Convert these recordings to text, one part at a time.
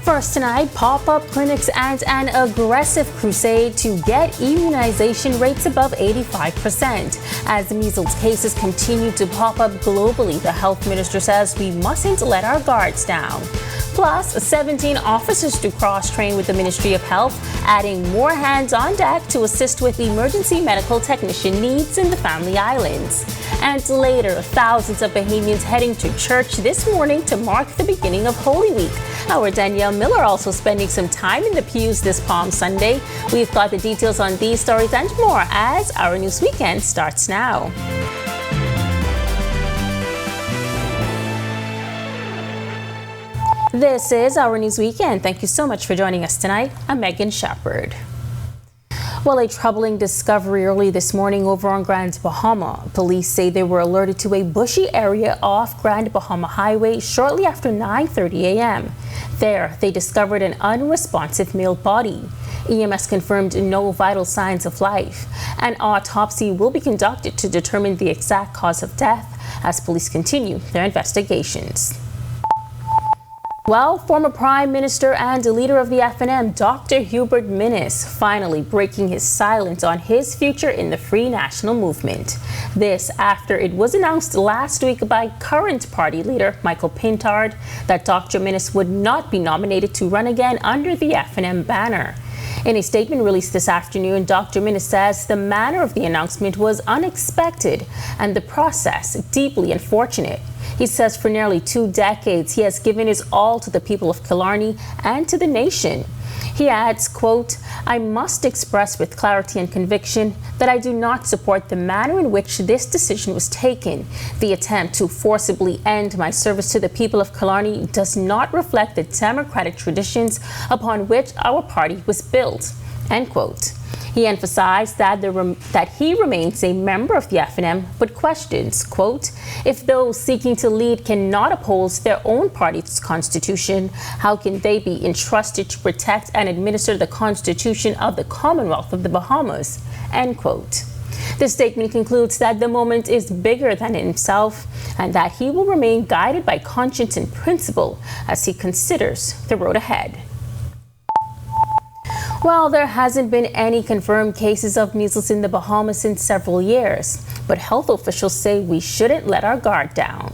First tonight, pop-up clinics and an aggressive crusade to get immunization rates above 85%. As measles cases continue to pop up globally, the health minister says we mustn't let our guards down. Plus, 17 officers to cross-train with the Ministry of Health, adding more hands on deck to assist with emergency medical technician needs in the Family Islands. And later, thousands of Bahamians heading to church this morning to mark the beginning of Holy Week. Our Danielle Miller also spending some time in the pews this Palm Sunday. We've got the details on these stories and more as Our News Weekend starts now. This is Our News Weekend. Thank you so much for joining us tonight. I'm Megan Shepard. Well, a troubling discovery early this morning over on Grand Bahama. Police say they were alerted to a bushy area off Grand Bahama Highway shortly after 9:30 a.m. There, they discovered an unresponsive male body. EMS confirmed no vital signs of life. An autopsy will be conducted to determine the exact cause of death as police continue their investigations. Well, former Prime Minister and leader of the FNM, Dr. Hubert Minnis, finally breaking his silence on his future in the Free National Movement. This after it was announced last week by current party leader Michael Pintard that Dr. Minnis would not be nominated to run again under the FNM banner. In a statement released this afternoon, Dr. Minnis says the manner of the announcement was unexpected and the process deeply unfortunate. He says for nearly 2 decades, he has given his all to the people of Killarney and to the nation. He adds, quote, "I must express with clarity and conviction that I do not support the manner in which this decision was taken. The attempt to forcibly end my service to the people of Killarney does not reflect the democratic traditions upon which our party was built," end quote. He emphasized that he remains a member of the FNM, but questions, quote, "If those seeking to lead cannot uphold their own party's constitution, how can they be entrusted to protect and administer the constitution of the Commonwealth of the Bahamas?" End quote. The statement concludes that the moment is bigger than himself and that he will remain guided by conscience and principle as he considers the road ahead. Well, there hasn't been any confirmed cases of measles in the Bahamas in several years, but health officials say we shouldn't let our guard down.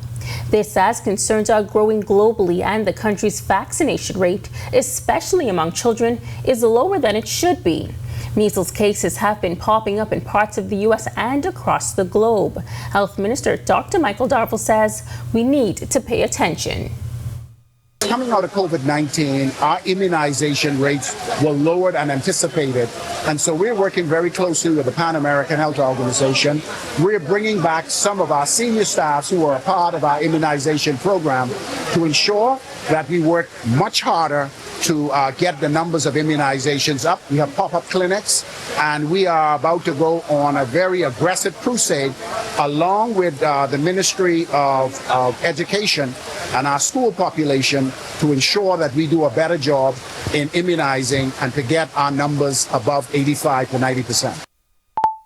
This as concerns are growing globally and the country's vaccination rate, especially among children, is lower than it should be. Measles cases have been popping up in parts of the U.S. and across the globe. Health Minister Dr. Michael Darville says we need to pay attention. Coming out of COVID-19, our immunization rates were lower than anticipated. And so we're working very closely with the Pan American Health Organization. We're bringing back some of our senior staffs who are a part of our immunization program to ensure that we work much harder to get the numbers of immunizations up. We have pop-up clinics, and we are about to go on a very aggressive crusade along with the Ministry of Education and our school population to ensure that we do a better job in immunizing and to get our numbers above 85 to 90%.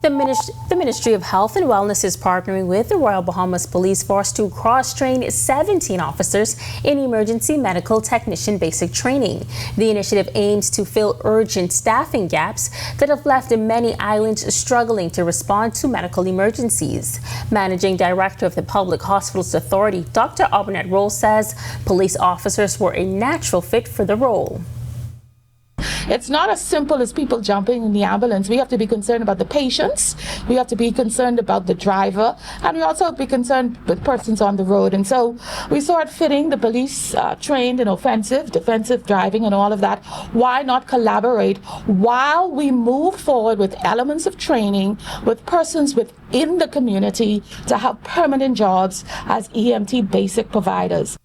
The Ministry of Health and Wellness is partnering with the Royal Bahamas Police Force to cross-train 17 officers in emergency medical technician basic training. The initiative aims to fill urgent staffing gaps that have left many islands struggling to respond to medical emergencies. Managing Director of the Public Hospitals Authority, Dr. Albernette Roll, says police officers were a natural fit for the role. It's not as simple as people jumping in the ambulance. We have to be concerned about the patients, we have to be concerned about the driver, and we also have to be concerned with persons on the road. And so we saw it fitting the police trained in offensive, defensive driving and all of that. Why not collaborate while we move forward with elements of training with persons within the community to have permanent jobs as EMT basic providers?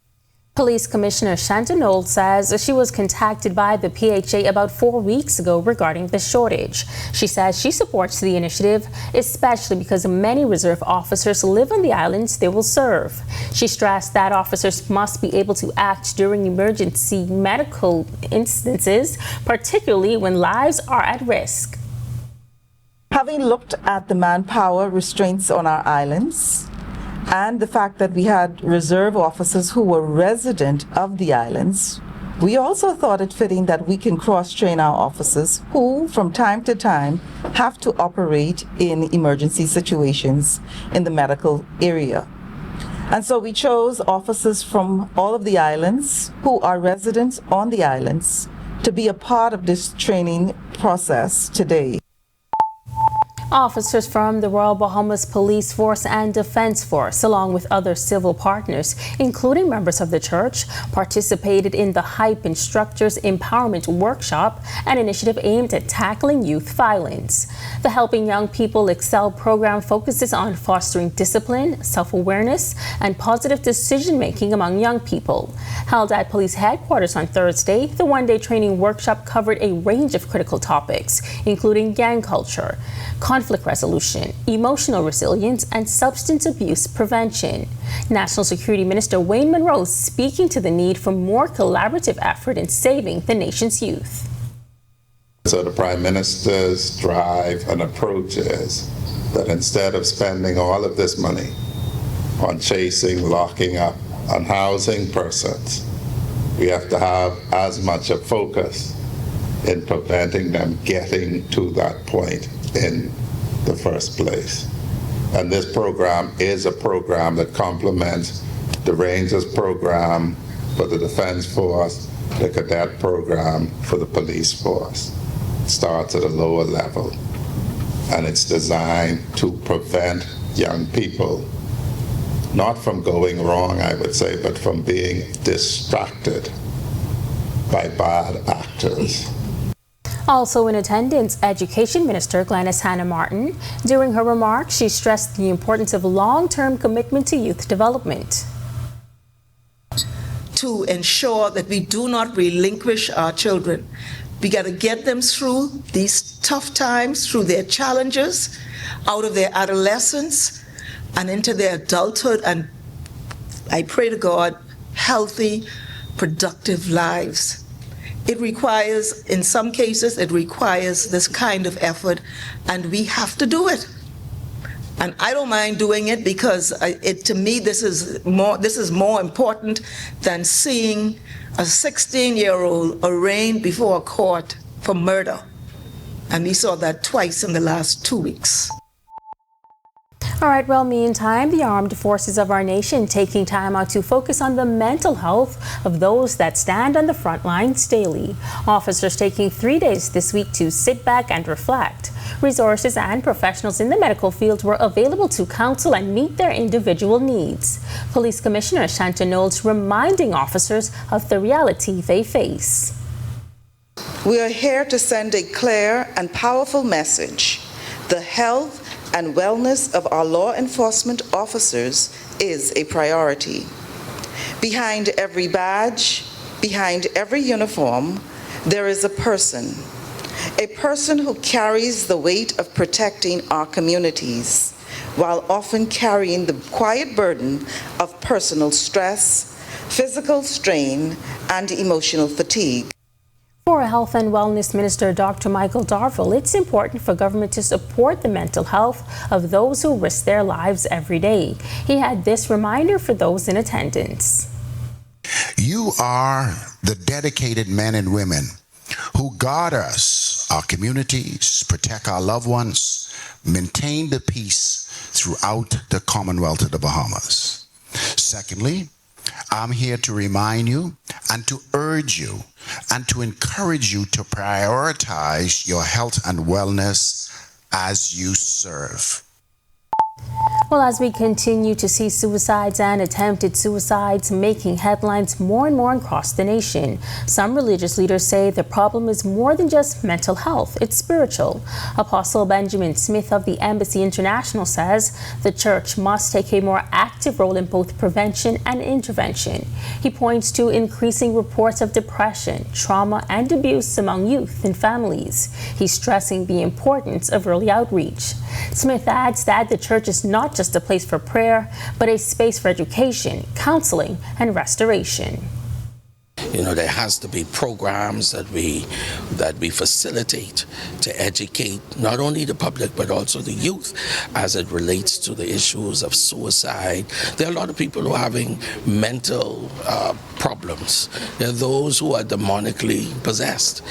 Police Commissioner Shanta Knoll says she was contacted by the PHA about 4 weeks ago regarding the shortage. She says she supports the initiative, especially because many reserve officers live on the islands they will serve. She stressed that officers must be able to act during emergency medical instances, particularly when lives are at risk. Having looked at the manpower restraints on our islands, and the fact that we had reserve officers who were resident of the islands, We also thought it fitting that we can cross-train our officers who, from time to time, have to operate in emergency situations in the medical area. And so we chose officers from all of the islands who are residents on the islands to be a part of this training process today. Officers from the Royal Bahamas Police Force and Defense Force, along with other civil partners, including members of the church, participated in the Hype Instructors Empowerment Workshop, an initiative aimed at tackling youth violence. The Helping Young People Excel program focuses on fostering discipline, self-awareness, and positive decision-making among young people. Held at police headquarters on Thursday, the one-day training workshop covered a range of critical topics, including gang culture, conflict resolution, emotional resilience, and substance abuse prevention. National Security Minister Wayne Monroe speaking to the need for more collaborative effort in saving the nation's youth. So the Prime Minister's drive and approach is that instead of spending all of this money on chasing, locking up, on housing persons, we have to have as much a focus in preventing them getting to that point in the first place. And this program is a program that complements the Rangers program for the Defense Force, the cadet program for the police force. It starts at a lower level, and it's designed to prevent young people, not from going wrong, I would say, but from being distracted by bad actors. Also in attendance, Education Minister Gladys Hannah Martin. During her remarks, she stressed the importance of long-term commitment to youth development. To ensure that we do not relinquish our children. We got to get them through these tough times, through their challenges, out of their adolescence and into their adulthood, and I pray to God, healthy, productive lives. It requires, in some cases, it requires this kind of effort, and we have to do it. And I don't mind doing it because to me, this is more important than seeing a 16-year-old arraigned before a court for murder. And we saw that twice in the last 2 weeks. All right, well, meantime, the armed forces of our nation taking time out to focus on the mental health of those that stand on the front lines daily. Officers taking 3 days this week to sit back and reflect. Resources and professionals in the medical field were available to counsel and meet their individual needs. Police Commissioner Shanta Knowles reminding officers of the reality they face. We are here to send a clear and powerful message. The health and wellness of our law enforcement officers is a priority. Behind every badge, behind every uniform, there is a person who carries the weight of protecting our communities, while often carrying the quiet burden of personal stress, physical strain, and emotional fatigue. For Health and Wellness Minister Dr. Michael Darville, it's important for government to support the mental health of those who risk their lives every day. He had this reminder for those in attendance. You are the dedicated men and women who guard us, our communities, protect our loved ones, maintain the peace throughout the Commonwealth of the Bahamas. Secondly, I'm here to remind you and to urge you and to encourage you to prioritize your health and wellness as you serve. Well, as we continue to see suicides and attempted suicides making headlines more and more across the nation, some religious leaders say the problem is more than just mental health, it's spiritual. Apostle Benjamin Smith of the Embassy International says the church must take a more active role in both prevention and intervention. He points to increasing reports of depression, trauma, and abuse among youth and families. He's stressing the importance of early outreach. Smith adds that the church is not just a place for prayer, but a space for education, counseling, and restoration. There has to be programs that we facilitate to educate not only the public but also the youth as it relates to the issues of suicide. There are a lot of people who are having mental problems. There are those who are demonically possessed.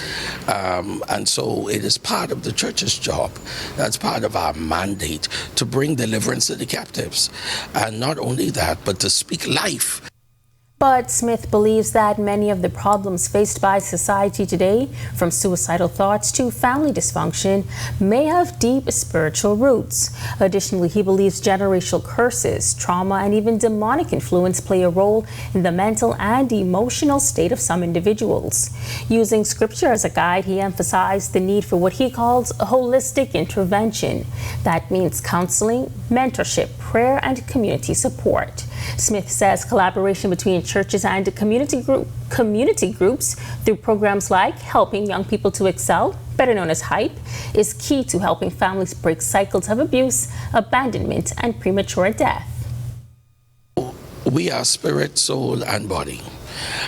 And so it is part of the church's job. That's part of our mandate to bring deliverance to the captives. And not only that, but to speak life. But Smith believes that many of the problems faced by society today, from suicidal thoughts to family dysfunction, may have deep spiritual roots. Additionally, he believes generational curses, trauma, and even demonic influence play a role in the mental and emotional state of some individuals. Using scripture as a guide, he emphasized the need for what he calls a holistic intervention. That means counseling, mentorship, prayer, and community support. Smith says collaboration between churches and community groups through programs like Helping Young People to Excel, better known as HYPE, is key to helping families break cycles of abuse, abandonment, and premature death. We are spirit, soul, and body.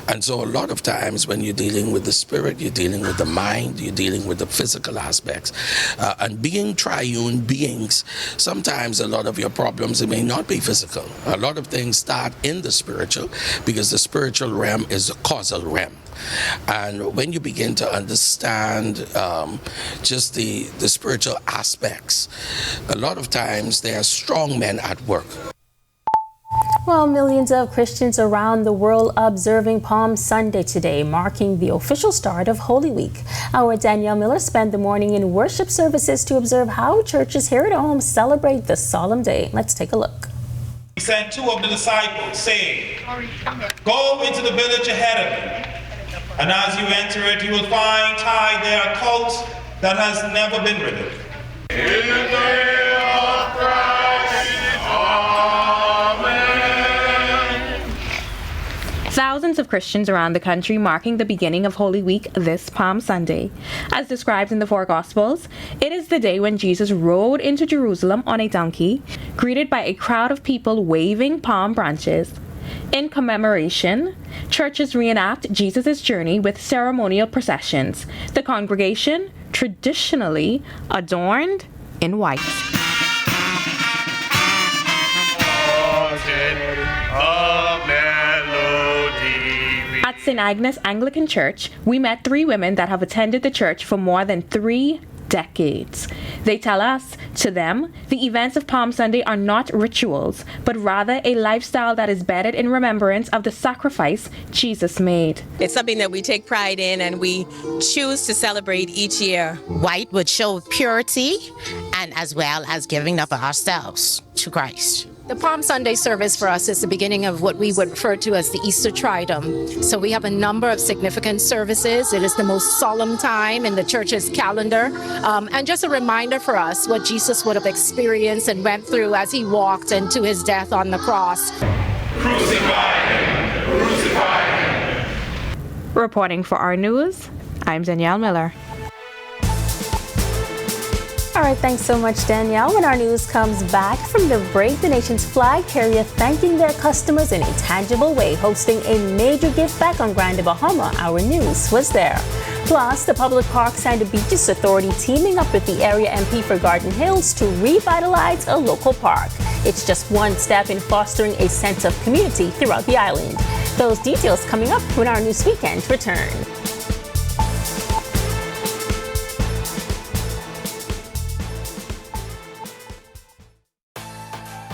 And so a lot of times when you're dealing with the spirit, you're dealing with the mind, you're dealing with the physical aspects. And being triune beings, sometimes a lot of your problems, it may not be physical. A lot of things start in the spiritual because the spiritual realm is a causal realm. And when you begin to understand just the spiritual aspects, a lot of times there are strong men at work. Well, millions of Christians around the world observing Palm Sunday today, marking the official start of Holy Week. Our Danielle Miller spent the morning in worship services to observe how churches here at home celebrate the solemn day. Let's take a look. He sent two of the disciples, saying, "Go into the village ahead of you, and as you enter it, you will find tied there a colt that has never been ridden." In the name of Christ, Thousands of Christians around the country marking the beginning of Holy Week this Palm Sunday. As described in the four Gospels, it is the day when Jesus rode into Jerusalem on a donkey, greeted by a crowd of people waving palm branches. In commemoration, churches reenact Jesus' journey with ceremonial processions, the congregation traditionally adorned in white. At St. Agnes Anglican Church, we met three women that have attended the church for more than 3 decades. They tell us, to them, the events of Palm Sunday are not rituals, but rather a lifestyle that is bedded in remembrance of the sacrifice Jesus made. It's something that we take pride in and we choose to celebrate each year. White would show purity and as well as giving of ourselves to Christ. The Palm Sunday service for us is the beginning of what we would refer to as the Easter Triduum. So we have a number of significant services. It is the most solemn time in the church's calendar. And just a reminder for us what Jesus would have experienced and went through as he walked into his death on the cross. Crucify him! Crucify him! Reporting for Our News, I'm Danielle Miller. All right, thanks so much, Danielle. When Our News comes back from the break, the nation's flag carrier thanking their customers in a tangible way, hosting a major gift back on Grand Bahama. Our News was there. Plus, the Public Parks and Beaches Authority teaming up with the area MP for Garden Hills to revitalize a local park. It's just one step in fostering a sense of community throughout the island. Those details coming up when Our News Weekend return.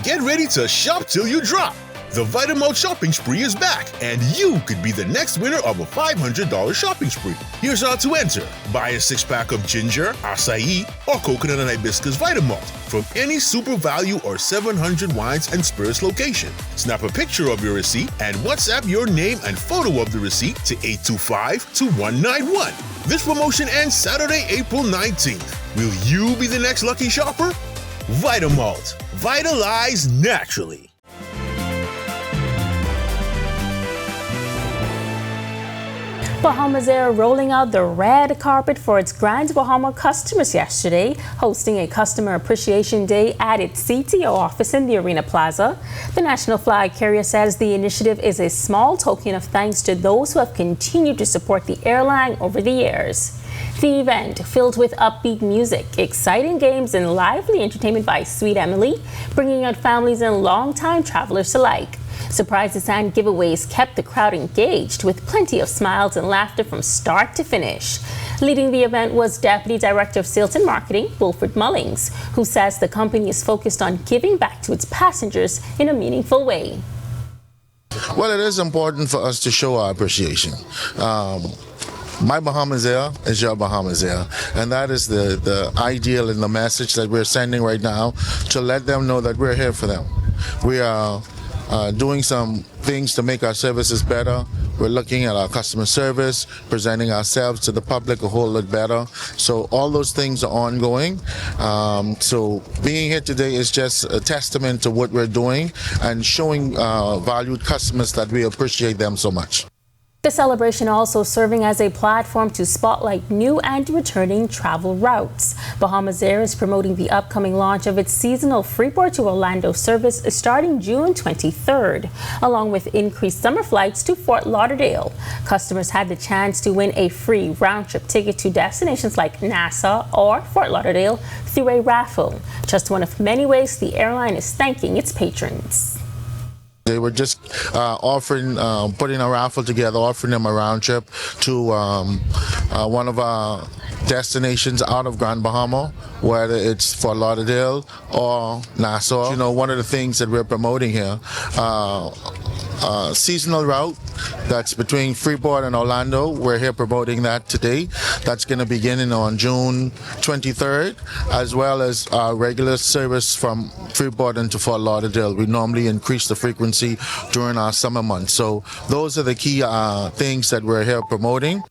Get ready to shop till you drop. The Vitamalt shopping spree is back, and you could be the next winner of a $500 shopping spree. Here's how to enter. Buy a 6-pack of ginger, acai, or coconut and hibiscus Vitamalt from any Super Value or 700 Wines and Spirits location. Snap a picture of your receipt and WhatsApp your name and photo of the receipt to 825-2191. This promotion ends Saturday, April 19th. Will you be the next lucky shopper? Vitamalt. Vitalize naturally. Bahamasair rolling out the red carpet for its Grand Bahama customers yesterday, hosting a Customer Appreciation Day at its CTO office in the Arena Plaza. The national flag carrier says the initiative is a small token of thanks to those who have continued to support the airline over the years. The event, filled with upbeat music, exciting games, and lively entertainment by Sweet Emily, bringing out families and long-time travelers alike. Surprises and giveaways kept the crowd engaged with plenty of smiles and laughter from start to finish. Leading the event was Deputy Director of Sales and Marketing, Wilfred Mullings, who says the company is focused on giving back to its passengers in a meaningful way. Well, it is important for us to show our appreciation. My Bahamasair is your Bahamasair, and that is the ideal and the message that we're sending right now, to let them know that we're here for them. We are doing some things to make our services better. We're looking at our customer service, presenting ourselves to the public a whole lot better. So all those things are ongoing. So being here today is just a testament to what we're doing and showing valued customers that we appreciate them so much. The celebration also serving as a platform to spotlight new and returning travel routes. Bahamasair is promoting the upcoming launch of its seasonal Freeport to Orlando service starting June 23rd, along with increased summer flights to Fort Lauderdale. Customers had the chance to win a free round-trip ticket to destinations like Nassau or Fort Lauderdale through a raffle. Just one of many ways the airline is thanking its patrons. They were just putting a raffle together, offering them a round trip to one of our destinations out of Grand Bahama, whether it's Fort Lauderdale or Nassau. You know, one of the things that we're promoting here, seasonal route that's between Freeport and Orlando. We're here promoting that today. That's going to begin on June 23rd, as well as our regular service from Freeport into Fort Lauderdale. We normally increase the frequency during our summer months. So those are the key things that we're here promoting.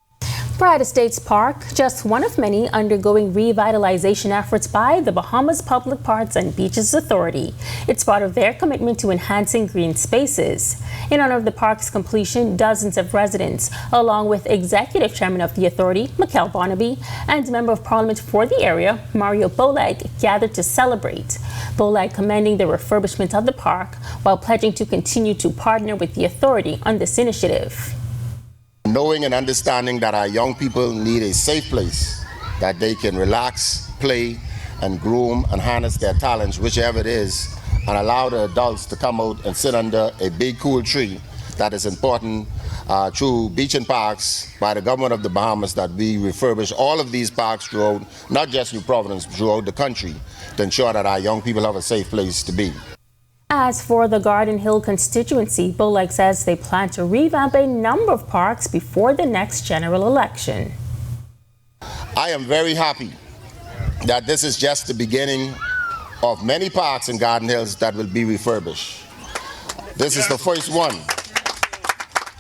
Pride Estates Park, just one of many undergoing revitalization efforts by the Bahamas Public Parks and Beaches Authority. It's part of their commitment to enhancing green spaces. In honor of the park's completion, dozens of residents, along with Executive Chairman of the Authority, Mikkel Barnaby, and Member of Parliament for the area, Mario Bolag, gathered to celebrate. Bolag commending the refurbishment of the park while pledging to continue to partner with the authority on this initiative. Knowing and understanding that our young people need a safe place that they can relax, play, and groom and harness their talents, whichever it is, and allow the adults to come out and sit under a big cool tree. That is important through beach and parks by the government of the Bahamas, that we refurbish all of these parks throughout, not just New Providence, throughout the country, to ensure that our young people have a safe place to be. As for the Garden Hill constituency, Bolag says they plan to revamp a number of parks before the next general election. I am very happy that this is just the beginning of many parks in Garden Hills that will be refurbished. This is the first one.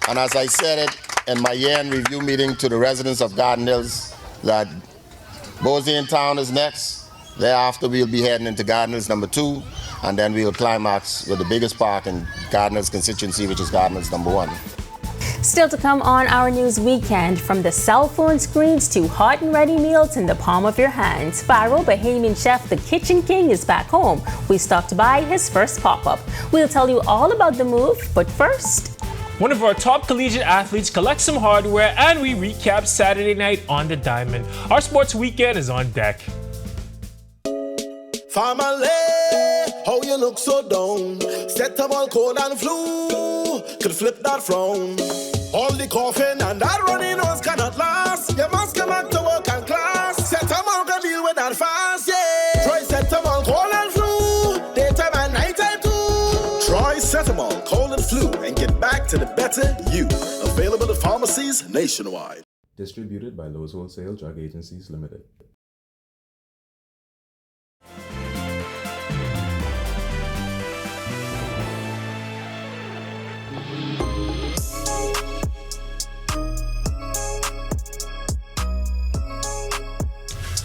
And as I said it in my year-end review meeting to the residents of Garden Hills, that Bosey Town is next. Thereafter, we'll be heading into Garden Hills number 2, and then we'll climax with the biggest park in Garden Hills constituency, which is Garden Hills number 1. Still to come on Our News Weekend, from the cell phone screens to hot and ready meals in the palm of your hands, viral Bahamian chef The Kitchen King is back home. We stopped by his first pop-up. We'll tell you all about the move, but first, one of our top collegiate athletes collects some hardware, and we recap Saturday night on the Diamond. Our sports weekend is on deck. Family, how you look so down? Set up all cold and flu, could flip that frown. All the coughing and that running nose cannot last. You must come back to work and class. Set up all can deal with that fast, yeah. Try set up all cold and flu, daytime and nighttime too. Try Cetamol, cold and flu, and get back to the better you. Available at pharmacies nationwide. Distributed by Lowe's Wholesale Drug Agencies Limited.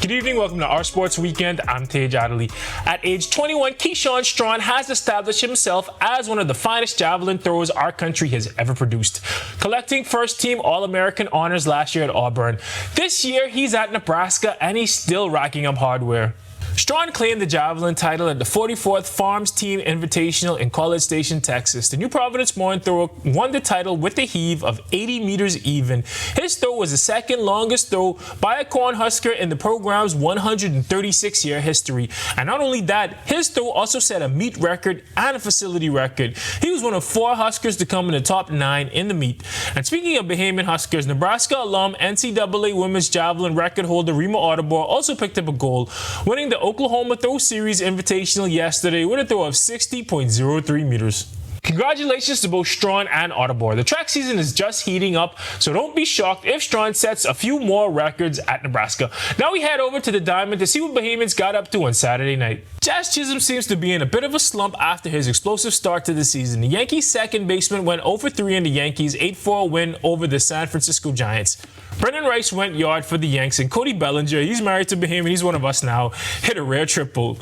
Good evening, welcome to Our Sports Weekend. I'm Tej Adderley. At age 21, Keyshawn Strachan has established himself as one of the finest javelin throwers our country has ever produced, collecting first-team All-American honors last year at Auburn. This year, he's at Nebraska, and he's still racking up hardware. Strachan claimed the javelin title at the 44th Farms Team Invitational in College Station, Texas. The New Providence-born thrower won the title with a heave of 80 meters even. His throw was the second longest throw by a Cornhusker in the program's 136-year history. And not only that, his throw also set a meet record and a facility record. He was one of 4 Huskers to come in the top 9 in the meet. And speaking of Bahamian Huskers, Nebraska alum NCAA women's javelin record holder Rima Audubon also picked up a gold, winning the Oklahoma Throw Series Invitational yesterday with a throw of 60.03 meters. Congratulations to both Strachan and Audubon. The track season is just heating up, so don't be shocked if Strachan sets a few more records at Nebraska. Now we head over to the Diamond to see what Bahamians got up to on Saturday night. Jazz Chisholm seems to be in a bit of a slump after his explosive start to the season. The Yankees' second baseman went 0 for 3 in the Yankees' 8-4 win over the San Francisco Giants. Brendan Rice went yard for the Yanks, and Cody Bellinger, he's married to Bahamian, he's one of us now, hit a rare triple.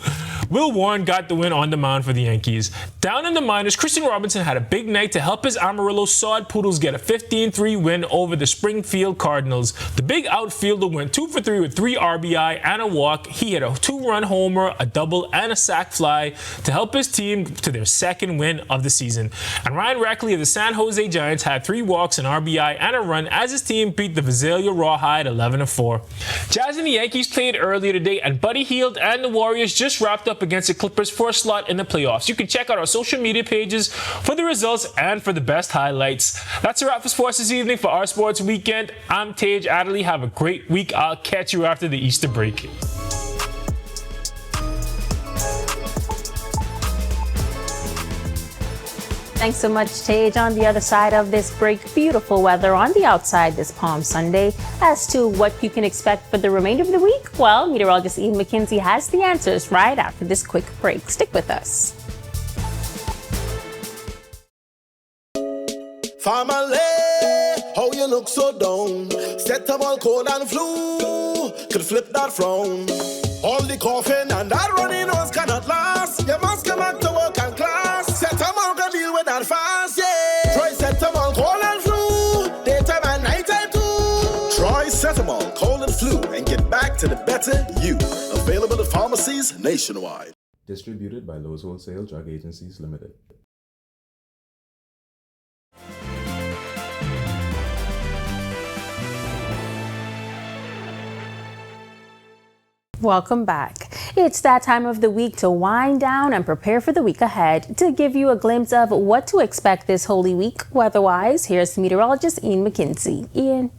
Will Warren got the win on the mound for the Yankees. Down in the minors, Christian Robinson had a big night to help his Amarillo Sod Poodles get a 15-3 win over the Springfield Cardinals. The big outfielder went 2 for 3 with 3 RBI and a walk. He hit a 2-run homer, a double, and a sac fly to help his team to their second win of the season. And Ryan Rackley of the San Jose Giants had 3 walks, an RBI, and a run as his team beat the Visalia Rawhide 11-4. Jazz and the Yankees played earlier today, and Buddy Hield and the Warriors just wrapped up against the Clippers for a slot in the playoffs. You can check out our social media pages for the results and for the best highlights. That's a wrap for sports this evening for Our Sports Weekend. I'm Tej Adderley. Have a great week. I'll catch you after the Easter break. Thanks so much, Tej. On the other side of this break, beautiful weather on the outside this Palm Sunday. As to what you can expect for the remainder of the week, well, meteorologist Ian McKenzie has the answers right after this quick break. Stick with us. Family, how you look so down? Set up all cold and flu, could flip that frown. All the coughing and that running nose cannot last. You must come back to work and class. Set up all can deal with that fast, yeah. Try set up all cold and flu, daytime and nighttime too. Try Cetamol, cold and flu, and get back to the better you. Available at pharmacies nationwide. Distributed by Lowe's Wholesale Drug Agencies Limited. Welcome back. It's that time of the week to wind down and prepare for the week ahead. To give you a glimpse of what to expect this Holy Week weather-wise, here's meteorologist Ian McKenzie. Ian.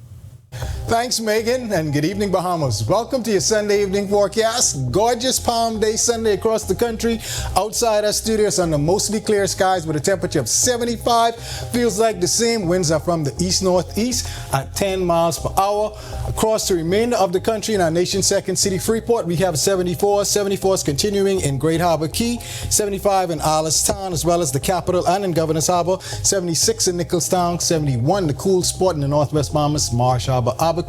Thanks, Megan, and good evening, Bahamas. Welcome to your Sunday evening forecast. Gorgeous Palm Day Sunday across the country. Outside our studios under mostly clear skies with a temperature of 75. Feels like the same. Winds are from the east-northeast at 10 miles per hour. Across the remainder of the country in our nation's second city, Freeport, we have 74. 74 is continuing in Great Harbor Key, 75 in Allenstown, as well as the capital and in Governor's Harbor, 76 in Nicholstown, 71 the cool spot in the Northwest Bahamas, Marsh Harbor, Abaco.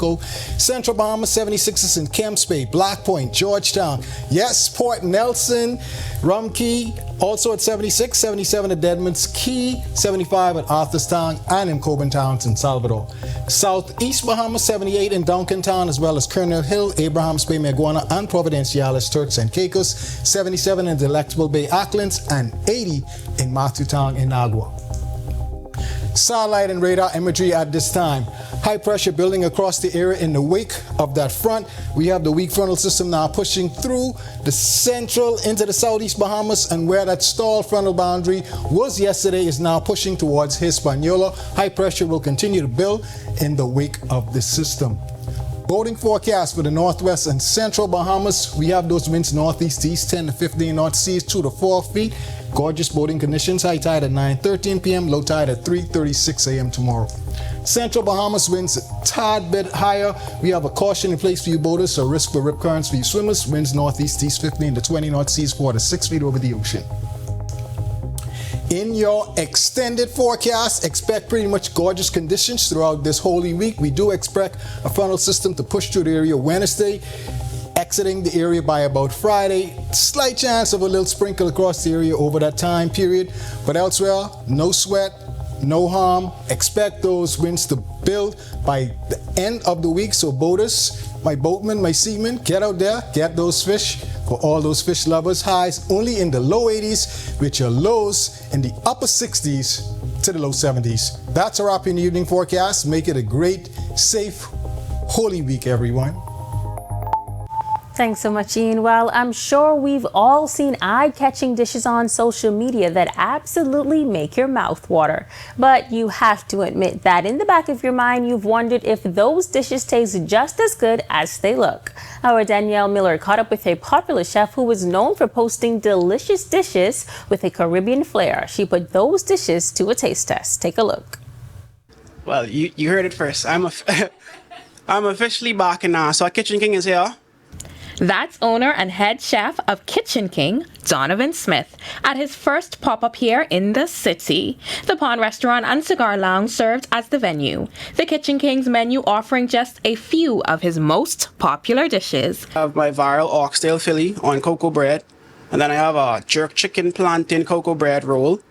Central Bahamas, 76 is in Kemps Bay, Black Point, Georgetown. Yes, Port Nelson, Rum Key, also at 76, 77 at Deadman's Key, 75 at Arthurstown, and in Coburn Towns in Salvador. Southeast Bahamas, 78 in Duncantown, as well as Colonel Hill, Abrahams Bay, Maguana, and Providenciales, Turks and Caicos, 77 in Delectable Bay, Acklands, and 80 in Matsutown in Agua. Satellite and radar imagery at this time. High pressure building across the area in the wake of that front. We have the weak frontal system now pushing through the central into the southeast Bahamas, and where that stalled frontal boundary was yesterday is now pushing towards Hispaniola. High pressure will continue to build in the wake of this system. Boating forecast for the northwest and central Bahamas. We have those winds northeast to east 10 to 15 knots, seas 2 to 4 feet. Gorgeous boating conditions. High tide at 9:13 p.m., low tide at 3:36 a.m. tomorrow. Central Bahamas winds a tad bit higher. We have a caution in place for you boaters, so risk for rip currents for you swimmers. Winds northeast to east 15 to 20 knots, seas 4 to 6 feet over the ocean. In your extended forecast, expect pretty much gorgeous conditions throughout this Holy Week. We do expect a frontal system to push through the area Wednesday. exiting the area by about Friday. Slight chance of a little sprinkle across the area over that time period, but elsewhere, no sweat, no harm. Expect those winds to build by the end of the week. So boaters, my boatmen, my seamen, get out there, get those fish. For all those fish lovers, highs only in the low 80s, with your lows in the upper 60s to the low 70s. That's a wrap in the evening forecast. Make it a great, safe, Holy Week, everyone. Thanks so much, Ian. Well, I'm sure we've all seen eye-catching dishes on social media that absolutely make your mouth water. But you have to admit that in the back of your mind, you've wondered if those dishes taste just as good as they look. Our Danielle Miller caught up with a popular chef who was known for posting delicious dishes with a Caribbean flair. She put those dishes to a taste test. Take a look. Well, you heard it first. I'm officially back in so Kitchen King is here. That's owner and head chef of Kitchen King, Donovan Smith, at his first pop-up here in the city. The Pond Restaurant and Cigar Lounge served as the venue. The Kitchen King's menu offering just a few of his most popular dishes. I have my viral oxtail Philly on cocoa bread, and then I have a jerk chicken plantain cocoa bread roll,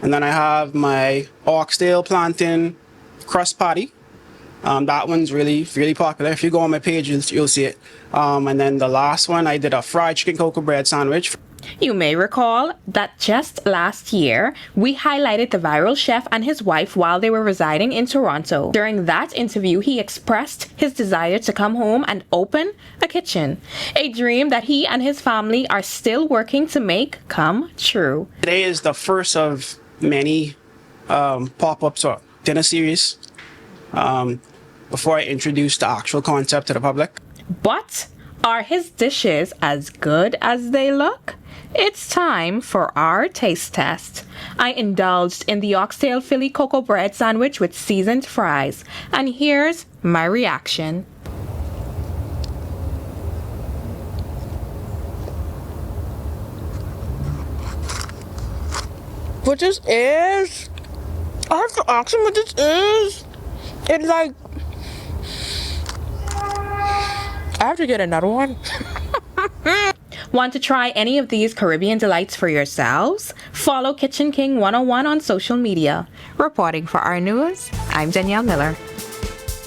and then I have my oxtail plantain crust patty. That one's really popular. If you go on my page, you'll see it. And then the last one, I did a fried chicken cocoa bread sandwich. You may recall that just last year, we highlighted the viral chef and his wife while they were residing in Toronto. During that interview, he expressed his desire to come home and open a kitchen, a dream that he and his family are still working to make come true. Today is the first of many pop-ups or dinner series. Before I introduce the actual concept to the public. But are his dishes as good as they look? It's time for our taste test. I indulged in the oxtail Philly cocoa bread sandwich with seasoned fries, and here's my reaction. What this is? I have to ask him what this is. It's like, I have to get another one. Want to try any of these Caribbean delights for yourselves? Follow Kitchen King 101 on social media. Reporting for Our News, I'm Danielle Miller.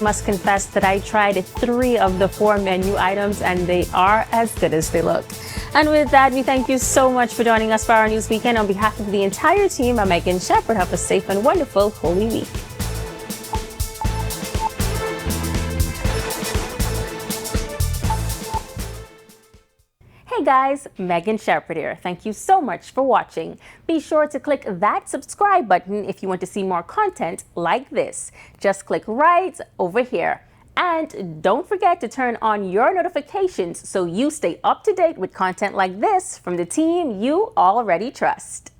Must confess that I tried 3 of the 4 menu items and they are as good as they look. And with that, we thank you so much for joining us for Our News Weekend. On behalf of the entire team, I'm Megan Shepherd. Have a safe and wonderful Holy Week. Hey guys, Megan Shepherd here. Thank you so much for watching. Be sure to click that subscribe button if you want to see more content like this. Just click right over here. And don't forget to turn on your notifications so you stay up to date with content like this from the team you already trust.